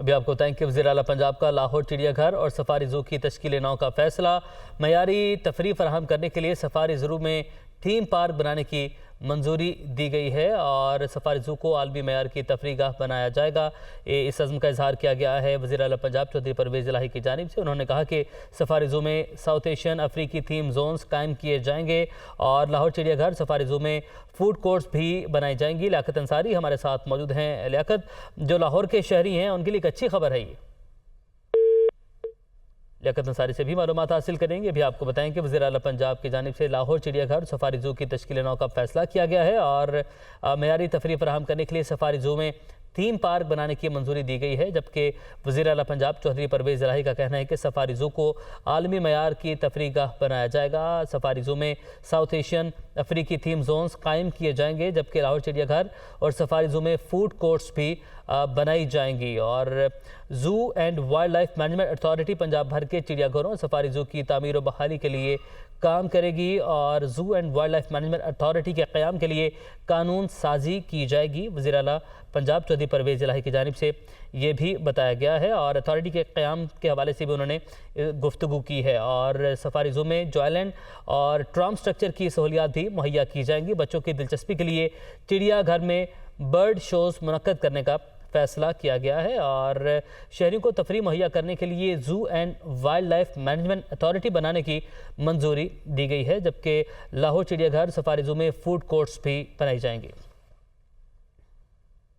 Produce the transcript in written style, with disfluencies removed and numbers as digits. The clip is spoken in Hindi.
अभी आपको बताएं कि वज़ीर आला पंजाब का लाहौर चिड़ियाघर और सफारी ज़ू की तश्कील नौ का फैसला। मयारी तफरी फराहम करने के लिए सफारी ज़ू में थीम पार्क बनाने की मंजूरी दी गई है और सफारी ज़ू को आलमी मयार की तफरीगाह बनाया जाएगा। इस अज़्म का इजहार किया गया है वज़ीर आला पंजाब चौधरी परवेज़ इलाही की जानिब से। उन्होंने कहा कि सफारी ज़ू में साउथ एशियन अफ्रीकी थीम जोन्स कायम किए जाएंगे और लाहौर चिड़ियाघर सफारी ज़ू में फूड कोर्ट्स भी बनाई जाएंगी। लियाकत अंसारी हमारे साथ मौजूद हैं। लियाकत, जो लाहौर के शहरी हैं उनके लिए एक अच्छी खबर है ये। लियाकत अंसारी से भी मालूमात हासिल करेंगे। अभी आपको बताएं कि वज़ीर आला पंजाब की जानिब से लाहौर चिड़ियाघर सफारी ज़ू की तश्कील नौ का फैसला किया गया है और मयारी तफरी फराहम करने के लिए सफारी ज़ू में थीम पार्क बनाने की मंजूरी दी गई है। जबकि वज़ीर आला पंजाब चौधरी परवेज़ इलाही का कहना है कि सफारी ज़ू को आलमी मयार की तफरीगाह बनाया जाएगा। सफारी ज़ू में साउथ एशियन अफ्रीकी थीम जोन्स कायम किए जाएंगे, जबकि लाहौर चिड़ियाघर और सफारी ज़ू में फूड कोर्ट्स भी बनाई जाएंगी। और zoo and wild life management authority Punjab भर के चिड़ियाघरों और सफारी ज़ू की तामीर व बहाली के लिए काम करेगी और zoo and wild life management authority के क़याम के लिए कानून साजी की जाएगी। वज़ीर आला पंजाब चौधरी परवेज़ इलाही की जानिब से ये भी बताया गया है और अथॉरिटी के क़याम के हवाले से भी उन्होंने गुफ्तगू की है। और सफारी ज़ू में जॉयलैंड और ट्राम स्ट्रक्चर की सहूलियात भी मुहैया की जाएंगी। बच्चों की दिलचस्पी के लिए चिड़ियाघर में बर्ड शोज़ मुनक्कद करने का फैसला किया गया है और शहरियों को तफरी मुहैया करने के लिए zoo and wild life management authority बनाने की मंजूरी दी गई है। जबकि लाहौर चिड़ियाघर सफारी ज़ू में फूड कोर्ट्स भी बनाई जाएंगी।